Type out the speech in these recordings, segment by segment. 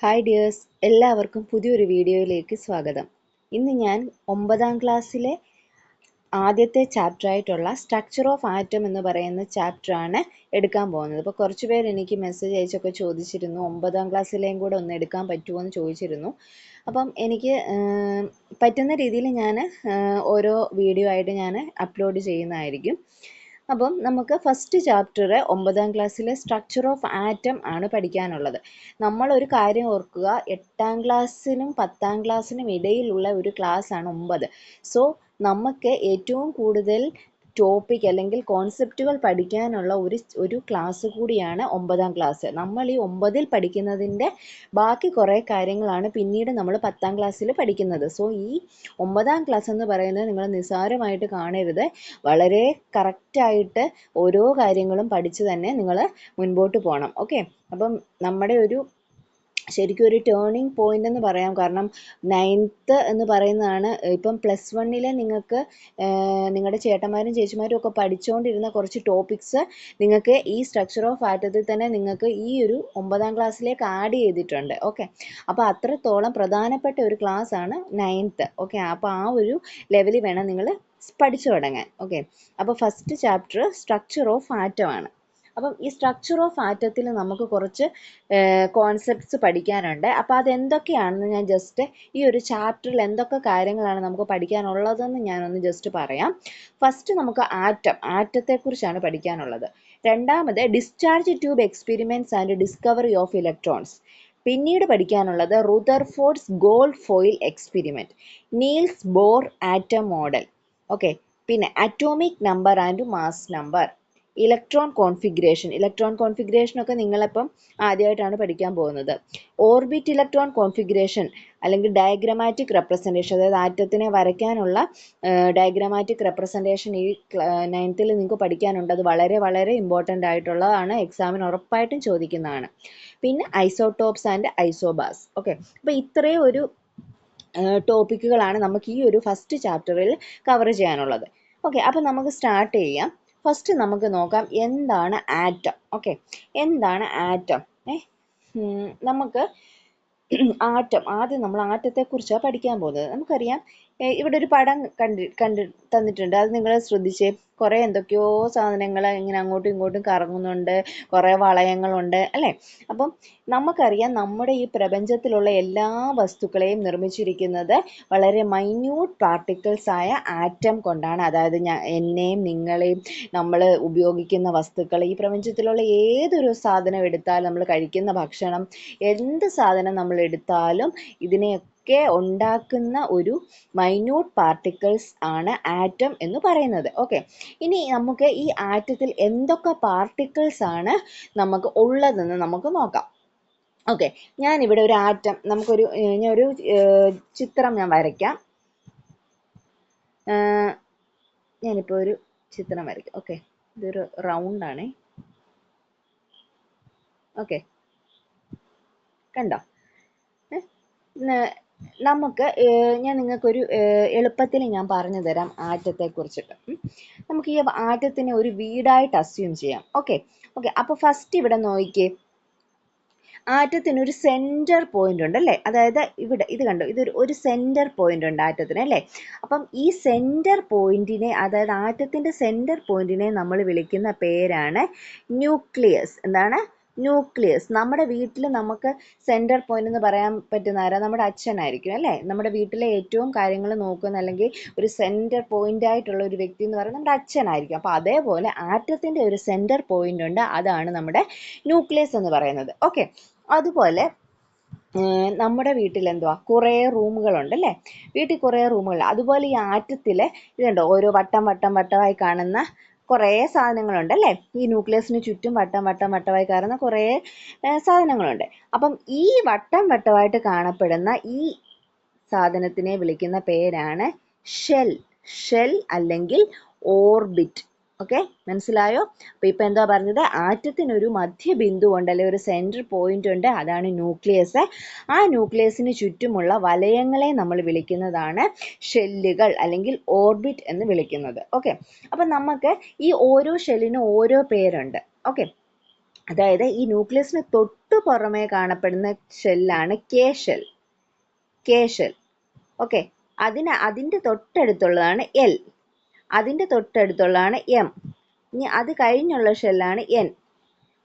Hi dears, എല്ലാവർക്കും പുതിയൊരു വീഡിയോയിലേക്ക് സ്വാഗതം. ഇന്ന് ഞാൻ 9ാം ക്ലാസ്സിലെ ആദ്യത്തെ ചാപ്റ്ററായിട്ടുള്ള സ്ട്രക്ചർ ഓഫ് ആറ്റം എന്ന് പറയുന്ന ചാപ്റ്ററാണ് എടുക്കാൻ പോകുന്നത്. അപ്പോൾ കുറച്ച് പേര് എനിക്ക് മെസ്സേജ് അയച്ചൊക്കെ ചോദിച്ചിരുന്നു, 9ാം ക്ലാസ്സിലെയും കൂടെ ഒന്ന് എടുക്കാൻ പറ്റുമോ എന്ന് ചോദിച്ചിരുന്നു. അപ്പം എനിക്ക് പറ്റുന്ന രീതിയിൽ ഞാൻ ഓരോ വീഡിയോ ആയിട്ട് ഞാൻ അപ്ലോഡ് ചെയ്യുന്നതായിരിക്കും. അപ്പം നമുക്ക് ഫസ്റ്റ് ചാപ്റ്റർ 9ാം ക്ലാസ്സിലെ സ്ട്രക്ചർ ഓഫ് ആറ്റം ആണ് പഠിക്കാനുള്ളത്. നമ്മളൊരു കാര്യം ഓർക്കുക, 8ാം ക്ലാസ്സിനും 10ാം ക്ലാസ്സിനും ഇടയിലുള്ള ഒരു ക്ലാസ് ആണ് 9. സോ നമുക്ക് ഏറ്റവും കൂടുതൽ ടോപ്പിക് അല്ലെങ്കിൽ കോൺസെപ്റ്റുകൾ പഠിക്കാനുള്ള ഒരു ക്ലാസ് കൂടിയാണ് 9ാം ക്ലാസ്. നമ്മൾ ഈ 9ൽ പഠിക്കുന്നതിൻ്റെ ബാക്കി കുറേ കാര്യങ്ങളാണ് പിന്നീട് നമ്മൾ 10ാം ക്ലാസ്സിൽ പഠിക്കുന്നത്. സോ ഈ 9ാം ക്ലാസ് എന്ന് പറയുന്നത് നിങ്ങൾ നിസ്സാരമായിട്ട് കാണരുത്. വളരെ കറക്റ്റായിട്ട് ഓരോ കാര്യങ്ങളും പഠിച്ച് തന്നെ നിങ്ങൾ മുൻപോട്ട് പോകണം. ഓക്കെ, അപ്പം നമ്മുടെ ശരിക്കും ഒരു ടേണിംഗ് പോയിന്റ് എന്ന് പറയാം. കാരണം 9th എന്ന് പറയുന്നതാണ് ഇപ്പം +1 നിങ്ങൾക്ക് നിങ്ങളുടെ ചേട്ടന്മാരും ചേച്ചിമാരും ഒക്കെ പഠിച്ചുകൊണ്ടിരുന്ന കുറച്ച് ടോപ്പിക്സ് നിങ്ങൾക്ക് ഈ സ്ട്രക്ചർ ഓഫ് ആറ്റത്തിൽ തന്നെ നിങ്ങൾക്ക് ഈ ഒരു 9ാം ക്ലാസ്സിലേക്ക് ആഡ് ചെയ്തിട്ടുണ്ട്. ഓക്കെ, അപ്പോൾ അത്രത്തോളം പ്രധാനപ്പെട്ട ഒരു ക്ലാസ് ആണ് 9th. ഓക്കെ, അപ്പോൾ ആ ഒരു ലെവലിൽ വേണം നിങ്ങൾ പഠിച്ചു തുടങ്ങാൻ. ഓക്കെ, അപ്പോൾ first chapter structure of atom ആണ്. അപ്പം ഈ സ്ട്രക്ചർ ഓഫ് ആറ്റത്തിൽ നമുക്ക് കുറച്ച് കോൺസെപ്റ്റ്സ് പഠിക്കാനുണ്ട്. അപ്പോൾ അതെന്തൊക്കെയാണെന്ന് ഞാൻ ജസ്റ്റ് ഈ ഒരു ചാപ്റ്ററിൽ എന്തൊക്കെ കാര്യങ്ങളാണ് നമുക്ക് പഠിക്കാനുള്ളതെന്ന് ഞാനൊന്ന് ജസ്റ്റ് പറയാം. ഫസ്റ്റ് നമുക്ക് ആറ്റത്തെക്കുറിച്ചാണ് പഠിക്കാനുള്ളത്. രണ്ടാമത് discharge tube experiments and discovery of electrons. പിന്നീട് പഠിക്കാനുള്ളത് Rutherford's gold foil experiment, Niels Bohr atom model. Okay, പിന്നെ atomic number and mass number, electron configuration ഒക്കെ നിങ്ങളിപ്പം ആദ്യമായിട്ടാണ് പഠിക്കാൻ പോകുന്നത്. ഓർബിറ്റ് ഇലക്ട്രോൺ കോൺഫിഗറേഷൻ അല്ലെങ്കിൽ ഡയഗ്രമാറ്റിക് റെപ്രസെൻറ്റേഷൻ, അതായത് ആറ്റത്തിനെ വരയ്ക്കാനുള്ള ഡയഗ്രമാറ്റിക് റെപ്രസെൻറ്റേഷൻ ഈ 9th നിങ്ങൾക്ക് പഠിക്കാനുണ്ട്. അത് വളരെ വളരെ ഇമ്പോർട്ടൻ്റ് ആയിട്ടുള്ളതാണ്, എക്സാമിന് ഉറപ്പായിട്ടും ചോദിക്കുന്നതാണ്. പിന്നെ ഐസോടോപ്സ് ആൻഡ് ഐസോബാസ്. ഓക്കെ, അപ്പോൾ ഇത്രയും ഒരു ടോപ്പിക്കുകളാണ് നമുക്ക് ഈ ഒരു ഫസ്റ്റ് ചാപ്റ്ററിൽ കവർ ചെയ്യാനുള്ളത്. ഓക്കെ, അപ്പോൾ നമുക്ക് സ്റ്റാർട്ട് ചെയ്യാം. ഫസ്റ്റ് നമുക്ക് നോക്കാം എന്താണ് ആറ്റം. ഓക്കെ, എന്താണ് ആറ്റം? നമുക്ക് ആദ്യം നമ്മൾ ആറ്റത്തെക്കുറിച്ചാണ് പഠിക്കാൻ പോകുന്നത്. നമുക്കറിയാം, ഇവിടെ ഒരു പടം തന്നിട്ടുണ്ട്. അത് നിങ്ങൾ ശ്രദ്ധിച്ചേ. കുറേ എന്തൊക്കെയോ സാധനങ്ങൾ ഇങ്ങനെ അങ്ങോട്ടും ഇങ്ങോട്ടും കറങ്ങുന്നുണ്ട്, കുറേ വളയങ്ങളുണ്ട് അല്ലേ? അപ്പം നമുക്കറിയാം, നമ്മുടെ ഈ പ്രപഞ്ചത്തിലുള്ള എല്ലാ വസ്തുക്കളെയും നിർമ്മിച്ചിരിക്കുന്നത് വളരെ മൈന്യൂട്ട് പാർട്ടിക്കിൾസ് ആയ ആറ്റം കൊണ്ടാണ്. അതായത് എന്നെയും നിങ്ങളെയും, നമ്മൾ ഉപയോഗിക്കുന്ന വസ്തുക്കൾ, ഈ പ്രപഞ്ചത്തിലുള്ള ഏതൊരു സാധനം എടുത്താലും, നമ്മൾ കഴിക്കുന്ന ഭക്ഷണം, എന്ത് സാധനം നമ്മൾ എടുത്താലും ഇതിനെയൊക്കെ ഉണ്ടാക്കുന്ന ഒരു മൈന്യൂട്ട് പാർട്ടിക്കിൾസ് ആണ് ആറ്റം എന്ന് പറയുന്നത്. ഓക്കെ, ഇനി നമുക്ക് ഈ ആറ്റത്തിൽ എന്തൊക്കെ പാർട്ടിക്കിൾസ് ആണ് നമുക്ക് ഉള്ളതെന്ന് നമുക്ക് നോക്കാം. ഓക്കെ, ഞാനിവിടെ ഒരു ആറ്റം, ഞാനൊരു ചിത്രം ഞാൻ വരയ്ക്കാം. ഞാനിപ്പോൾ ഒരു ചിത്രം വരയ്ക്കാം. ഓക്കെ, ഇതൊരു റൗണ്ടാണേ. ഓക്കെ, കണ്ടോ? നമുക്ക് ഞാൻ നിങ്ങൾക്കൊരു എളുപ്പത്തിൽ ഞാൻ പറഞ്ഞു തരാം ആറ്റത്തെക്കുറിച്ചിട്ട്. നമുക്ക് ഈ ആറ്റത്തിനെ ഒരു വീടായിട്ട് അസ്യൂം ചെയ്യാം. ഓക്കെ, അപ്പോൾ ഫസ്റ്റ് ഇവിടെ നോക്കിക്കേ, ആറ്റത്തിന് ഒരു സെൻറ്റർ പോയിന്റ് ഉണ്ട് അല്ലേ? അതായത് ഇവിടെ ഇത് കണ്ടോ, ഒരു സെൻറ്റർ പോയിന്റ് ഉണ്ട് ആറ്റത്തിന് അല്ലേ? അപ്പം ഈ സെൻറ്റർ പോയിന്റിനെ, അതായത് ആറ്റത്തിൻ്റെ സെൻറ്റർ പോയിന്റിനെ നമ്മൾ വിളിക്കുന്ന പേരാണ് ന്യൂക്ലിയസ്. എന്താണ്? ന്യൂക്ലിയസ്. നമ്മുടെ വീട്ടിൽ നമുക്ക് സെൻറ്റർ പോയിന്റ് എന്ന് പറയാൻ പറ്റുന്ന ആരാ? നമ്മുടെ അച്ഛനായിരിക്കും അല്ലേ? നമ്മുടെ വീട്ടിലെ ഏറ്റവും കാര്യങ്ങൾ നോക്കുന്ന, അല്ലെങ്കിൽ ഒരു സെൻറ്റർ പോയിന്റ് ആയിട്ടുള്ള ഒരു വ്യക്തി എന്ന് പറയുന്നത് നമ്മുടെ അച്ഛനായിരിക്കും. അപ്പോൾ അതേപോലെ ആറ്റത്തിൻ്റെ ഒരു സെൻറ്റർ പോയിന്റ് ഉണ്ട്, അതാണ് നമ്മുടെ ന്യൂക്ലിയസ് എന്ന് പറയുന്നത്. ഓക്കെ, അതുപോലെ നമ്മുടെ വീട്ടിൽ എന്തുവാ, കുറേ റൂമുകളുണ്ട് അല്ലേ? വീട്ടിൽ കുറേ റൂമുകൾ. അതുപോലെ ഈ ആറ്റത്തിൽ ഇതുണ്ടോ, ഓരോ വട്ടമായി കാണുന്ന കുറേ സാധനങ്ങളുണ്ട് അല്ലേ? ഈ ന്യൂക്ലിയസിന് ചുറ്റും വട്ടമായി കാണുന്ന കുറേ സാധനങ്ങളുണ്ട്. അപ്പം ഈ വട്ടമായിട്ട് കാണപ്പെടുന്ന ഈ സാധനത്തിനെ വിളിക്കുന്ന പേരാണ് ഷെൽ അല്ലെങ്കിൽ ഓർബിറ്റ്. ഓക്കെ, മനസ്സിലായോ? അപ്പോൾ ഇപ്പം എന്താ പറഞ്ഞത്? ആറ്റത്തിനൊരു മധ്യബിന്ദു ഉണ്ട്, അല്ലെങ്കിൽ ഒരു സെൻറ്റർ പോയിന്റ് ഉണ്ട്, അതാണ് ന്യൂക്ലിയസ്. ആ ന്യൂക്ലിയസിന് ചുറ്റുമുള്ള വലയങ്ങളെ നമ്മൾ വിളിക്കുന്നതാണ് ഷെല്ലുകൾ അല്ലെങ്കിൽ ഓർബിറ്റ് എന്ന് വിളിക്കുന്നത്. ഓക്കെ, അപ്പം നമുക്ക് ഈ ഓരോ ഷെല്ലിനും ഓരോ പേരുണ്ട്. ഓക്കെ, അതായത് ഈ ന്യൂക്ലിയസിന് തൊട്ട് തൊട്ടു പുറമേ കാണപ്പെടുന്ന ഷെല്ലാണ് K shell. K shell. Okay, അതിൻ്റെ തൊട്ടടുത്തുള്ളതാണ് എൽ. അതിൻ്റെ തൊട്ടടുത്തുള്ളതാണ് എം. ഇനി അത് കഴിഞ്ഞുള്ള ഷെല്ലാണ് എൻ.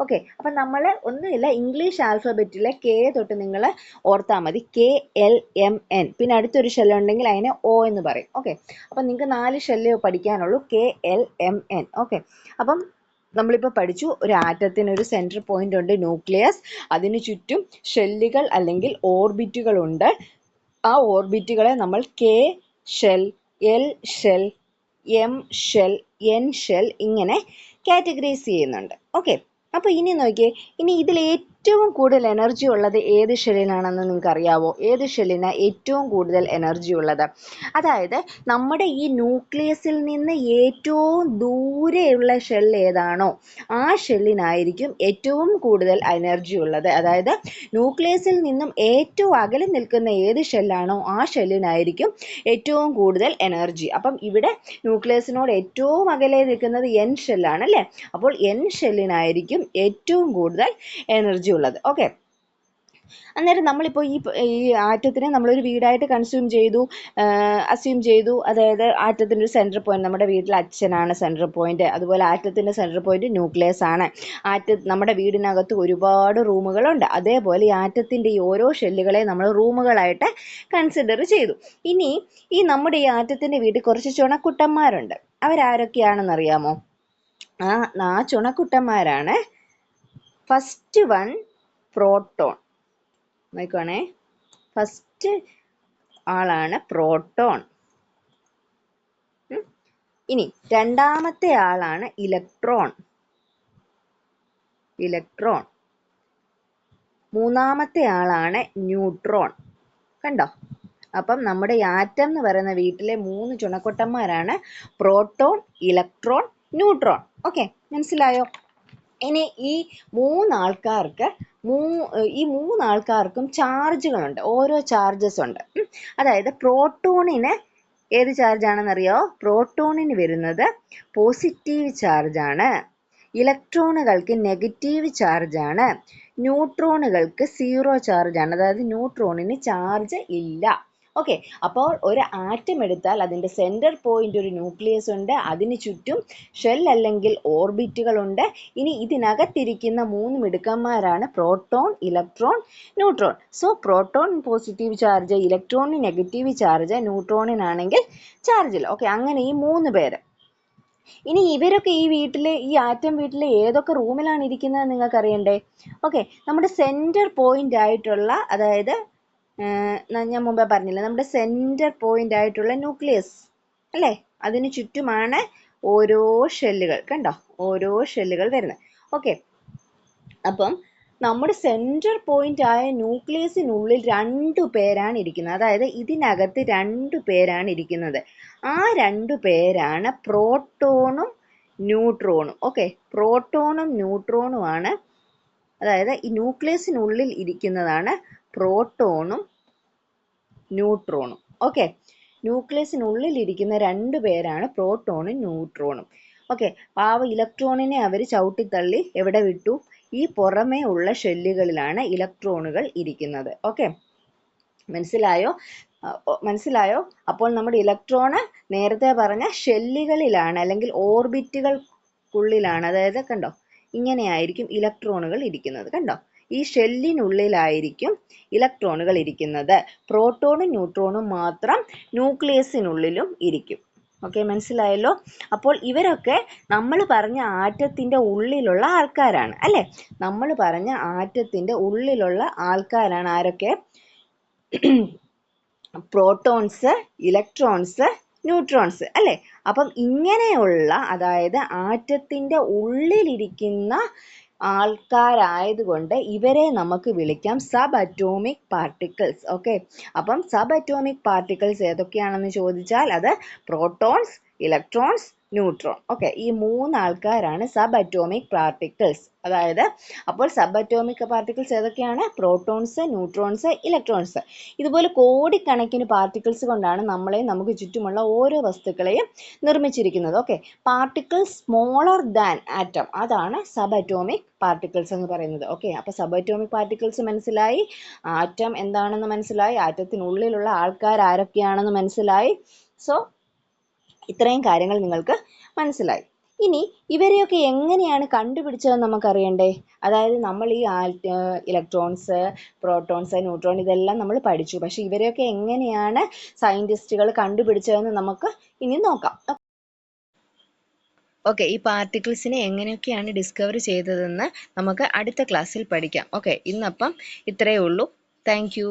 ഓക്കെ, അപ്പം നമ്മൾ ഒന്നുമില്ല, ഇംഗ്ലീഷ് ആൽഫബറ്റിലെ കെ തൊട്ട് നിങ്ങൾ ഓർത്താൽ മതി. K L M N. പിന്നെ അടുത്തൊരു ഷെല്ലുണ്ടെങ്കിൽ അതിനെ ഒ എന്ന് പറയും. ഓക്കെ, അപ്പം നിങ്ങൾക്ക് 4 ഷെല്ല് പഠിക്കാനുള്ളൂ. K L M N. Okay, അപ്പം നമ്മളിപ്പോൾ പഠിച്ചു, ഒരു ആറ്റത്തിന് ഒരു സെൻറ്റർ പോയിന്റ് ഉണ്ട്, ന്യൂക്ലിയസ്. അതിന് ചുറ്റും ഷെല്ലുകൾ അല്ലെങ്കിൽ ഓർബിറ്റുകൾ ഉണ്ട്. ആ ഓർബിറ്റുകളെ നമ്മൾ K shell, L shell, M shell, N shell ഇങ്ങനെ കാറ്റഗറൈസ് ചെയ്യുന്നുണ്ട്. ഓക്കെ, അപ്പോൾ ഇനി നോക്കിയേ, ഇനി ഇതിൽ ഏറ്റവും കൂടുതൽ എനർജി ഉള്ളത് ഏത് ഷെല്ലിനാണെന്ന് നിങ്ങൾക്ക് അറിയാവോ? ഏത് ഷെല്ലിനാണ് ഏറ്റവും കൂടുതൽ എനർജി ഉള്ളത്? അതായത് നമ്മുടെ ഈ ന്യൂക്ലിയസിൽ നിന്ന് ഏറ്റവും ദൂരെയുള്ള ഷെൽ ഏതാണോ ആ ഷെല്ലിനായിരിക്കും ഏറ്റവും കൂടുതൽ എനർജി ഉള്ളത്. അതായത് ന്യൂക്ലിയസിൽ നിന്നും ഏറ്റവും അകലെ നിൽക്കുന്ന ഏത് ഷെല്ലാണോ ആ ഷെല്ലിനായിരിക്കും ഏറ്റവും കൂടുതൽ എനർജി. അപ്പം ഇവിടെ ന്യൂക്ലിയസിനോട് ഏറ്റവും അകലെ നിൽക്കുന്നത് എൻ ഷെല്ലാണ് അല്ലേ? അപ്പോൾ എൻ ഷെല്ലിനായിരിക്കും ഏറ്റവും കൂടുതൽ എനർജി ഉള്ളത്. ഓക്കെ, അന്നേരം നമ്മളിപ്പോൾ ഈ ആറ്റത്തിനെ നമ്മളൊരു വീടായിട്ട് അസ്യൂം ചെയ്തു. അതായത് ആറ്റത്തിൻ്റെ ഒരു സെൻറ്റർ പോയിന്റ്, നമ്മുടെ വീട്ടിലെ അച്ഛനാണ് സെൻറ്റർ പോയിന്റ്. അതുപോലെ ആറ്റത്തിൻ്റെ സെൻറ്റർ പോയിന്റ് ന്യൂക്ലിയസ് ആണ്. നമ്മുടെ വീടിനകത്ത് ഒരുപാട് റൂമുകളുണ്ട്. അതേപോലെ ഈ ആറ്റത്തിൻ്റെ ഈ ഓരോ ഷെല്ലുകളെ നമ്മൾ റൂമുകളായിട്ട് കൺസിഡർ ചെയ്തു. ഇനി ഈ നമ്മുടെ ഈ ആറ്റത്തിൻ്റെ വീട്ടിൽ കുറച്ച് ചുണക്കുട്ടന്മാരുണ്ട്. അവരാരൊക്കെയാണെന്നറിയാമോ? ആ ചുണക്കുട്ടന്മാരാണ് ഫസ്റ്റ് വൺ പ്രോട്ടോൺ. നോക്കണേ, ഫസ്റ്റ് ആളാണ് പ്രോട്ടോൺ. ഇനി രണ്ടാമത്തെ ആളാണ് ഇലക്ട്രോൺ. മൂന്നാമത്തെ ആളാണ് ന്യൂട്രോൺ. കണ്ടോ? അപ്പം നമ്മുടെ ഈ ആറ്റം എന്ന് പറയുന്ന വീട്ടിലെ 3 ചുണക്കുട്ടന്മാരാണ് പ്രോട്ടോൺ, ഇലക്ട്രോൺ, ന്യൂട്രോൺ. ഓക്കെ, മനസ്സിലായോ? ഇനി ഈ മൂന്നാൾക്കാർക്കും ചാർജുകളുണ്ട്. ഓരോ ചാർജസ് ഉണ്ട്. അതായത് പ്രോട്ടോണിന് ഏത് ചാർജാണെന്നറിയോ? പ്രോട്ടോണിന് വരുന്നത് പോസിറ്റീവ് ചാർജാണ്. ഇലക്ട്രോണുകൾക്ക് നെഗറ്റീവ് ചാർജാണ്. ന്യൂട്രോണുകൾക്ക് 0 ചാർജാണ്. അതായത് ന്യൂട്രോണിന് ചാർജ് ഇല്ല. ഓക്കെ, അപ്പോൾ ഒരു ആറ്റം എടുത്താൽ അതിൻ്റെ സെൻറ്റർ പോയിന്റ് ഒരു ന്യൂക്ലിയസ് ഉണ്ട്. അതിന് ചുറ്റും ഷെൽ അല്ലെങ്കിൽ ഓർബിറ്റുകൾ ഉണ്ട്. ഇനി ഇതിനകത്തിരിക്കുന്ന 3 മിടുക്കന്മാരാണ് proton, electron, neutron. So proton positive charge, ഇലക്ട്രോണിന് നെഗറ്റീവ് ചാർജ്, ന്യൂട്രോണിനാണെങ്കിൽ ചാർജില്ല. ഓക്കെ, അങ്ങനെ ഈ 3 പേര്. ഇനി ഇവരൊക്കെ ഈ ആറ്റം വീട്ടിലെ ഏതൊക്കെ റൂമിലാണ് ഇരിക്കുന്നത് നിങ്ങൾക്ക് അറിയണ്ടേ? ഓക്കെ, നമ്മുടെ സെൻറ്റർ പോയിന്റ് ആയിട്ടുള്ള, അതായത് ഞാൻ മുമ്പേ പറഞ്ഞില്ലേ, നമ്മുടെ സെൻറ്റർ പോയിന്റ് ആയിട്ടുള്ള ന്യൂക്ലിയസ് അല്ലേ, അതിന് ചുറ്റുമാണ് ഓരോ ഷെല്ലുകൾ. കണ്ടോ? ഓരോ ഷെല്ലുകൾ വരുന്നത്. ഓക്കെ, അപ്പം നമ്മുടെ സെൻറ്റർ പോയിന്റ് ആയ ന്യൂക്ലിയസിനുള്ളിൽ 2 പേരാണ് ഇരിക്കുന്നത്. അതായത് ഇതിനകത്ത് 2 പേരാണ് ഇരിക്കുന്നത്. ആ 2 പേരാണ് പ്രോട്ടോണും ന്യൂട്രോണും. ഓക്കെ, പ്രോട്ടോണും ന്യൂട്രോണുമാണ്, അതായത് ഈ ന്യൂക്ലിയസിനുള്ളിൽ ഇരിക്കുന്നതാണ് പ്രോട്ടോണും ന്യൂട്രോണും. ഓക്കെ, ന്യൂക്ലിയസിനുള്ളിൽ ഇരിക്കുന്ന 2 പേരാണ് പ്രോട്ടോണും ന്യൂട്രോണും. ഓക്കെ, ഇലക്ട്രോണിനെ അവർ ചവിട്ടിത്തള്ളി എവിടെ വിട്ടു? ഈ പുറമേ ഉള്ള ഷെല്ലുകളിലാണ് ഇലക്ട്രോണുകൾ ഇരിക്കുന്നത്. ഓക്കെ, മനസ്സിലായോ? അപ്പോൾ നമ്മുടെ ഇലക്ട്രോണ് നേരത്തെ പറഞ്ഞ ഷെല്ലുകളിലാണ് അല്ലെങ്കിൽ ഓർബിറ്റുകൾക്കുള്ളിലാണ്. അതായത് കണ്ടോ, ഇങ്ങനെയായിരിക്കും ഇലക്ട്രോണുകൾ ഇരിക്കുന്നത്. കണ്ടോ? ഈ ഷെല്ലിനുള്ളിലായിരിക്കും ഇലക്ട്രോണുകൾ ഇരിക്കുന്നത്. പ്രോട്ടോണും ന്യൂട്രോണും മാത്രം ന്യൂക്ലിയസിനുള്ളിലും ഇരിക്കും. ഓക്കെ, മനസ്സിലായല്ലോ? അപ്പോൾ ഇവരൊക്കെ നമ്മൾ പറഞ്ഞ ആറ്റത്തിൻ്റെ ഉള്ളിലുള്ള ആൾക്കാരാണ് അല്ലേ? നമ്മൾ പറഞ്ഞ ആറ്റത്തിൻ്റെ ഉള്ളിലുള്ള ആൾക്കാരാണ് ആരൊക്കെ? പ്രോട്ടോൺസ്, ഇലക്ട്രോൺസ്, ന്യൂട്രോൺസ് അല്ലേ? അപ്പം ഇങ്ങനെയുള്ള, അതായത് ആറ്റത്തിൻ്റെ ഉള്ളിലിരിക്കുന്ന ആൾക്കാരായതുകൊണ്ട് ഇവരെ നമുക്ക് വിളിക്കാം സബ് അറ്റോമിക് പാർട്ടിക്കിൾസ്. ഓക്കെ, അപ്പം സബ് അറ്റോമിക് പാർട്ടിക്കിൾസ് ഏതൊക്കെയാണെന്ന് ചോദിച്ചാൽ അത് പ്രോട്ടോൺസ്, ഇലക്ട്രോൺസ്, ന്യൂട്രോൺ. ഓക്കെ, ഈ 3 ആൾക്കാരാണ് സബ് അറ്റോമിക് പാർട്ടിക്കിൾസ്. അതായത് അപ്പോൾ സബ് അറ്റോമിക് പാർട്ടിക്കിൾസ് ഏതൊക്കെയാണ്? Protons, neutrons, electrons. ഇതുപോലെ കോടിക്കണക്കിന് പാർട്ടിക്കിൾസ് കൊണ്ടാണ് നമ്മളെയും നമുക്ക് ചുറ്റുമുള്ള ഓരോ വസ്തുക്കളെയും നിർമ്മിച്ചിരിക്കുന്നത്. Okay, particles smaller than atom, അതാണ് സബ് അറ്റോമിക് പാർട്ടിക്കിൾസ് എന്ന് പറയുന്നത്. ഓക്കെ, അപ്പോൾ സബ് അറ്റോമിക് പാർട്ടിക്കിൾസ് മനസ്സിലായി, ആറ്റം എന്താണെന്ന് മനസ്സിലായി, ആറ്റത്തിനുള്ളിലുള്ള ആൾക്കാർ ആരൊക്കെയാണെന്ന് മനസ്സിലായി. സോ ഇത്രയും കാര്യങ്ങൾ നിങ്ങൾക്ക് മനസ്സിലായി. ഇനി ഇവരെയൊക്കെ എങ്ങനെയാണ് കണ്ടുപിടിച്ചതെന്ന് നമുക്കറിയണ്ടേ? അതായത് നമ്മൾ ഈ ഇലക്ട്രോൺസ്, പ്രോട്ടോൺസ്, ന്യൂട്രോൺ ഇതെല്ലാം നമ്മൾ പഠിച്ചു. പക്ഷെ ഇവരെയൊക്കെ എങ്ങനെയാണ് സയന്റിസ്റ്റുകൾ കണ്ടുപിടിച്ചതെന്ന് നമുക്ക് ഇനി നോക്കാം. ഓക്കെ, ഈ പാർട്ടിക്കിൾസിനെ എങ്ങനെയൊക്കെയാണ് ഡിസ്കവർ ചെയ്തതെന്ന് നമുക്ക് അടുത്ത ക്ലാസ്സിൽ പഠിക്കാം. ഓക്കെ, ഇന്നപ്പം ഇത്രയേ ഉള്ളൂ. Thank you.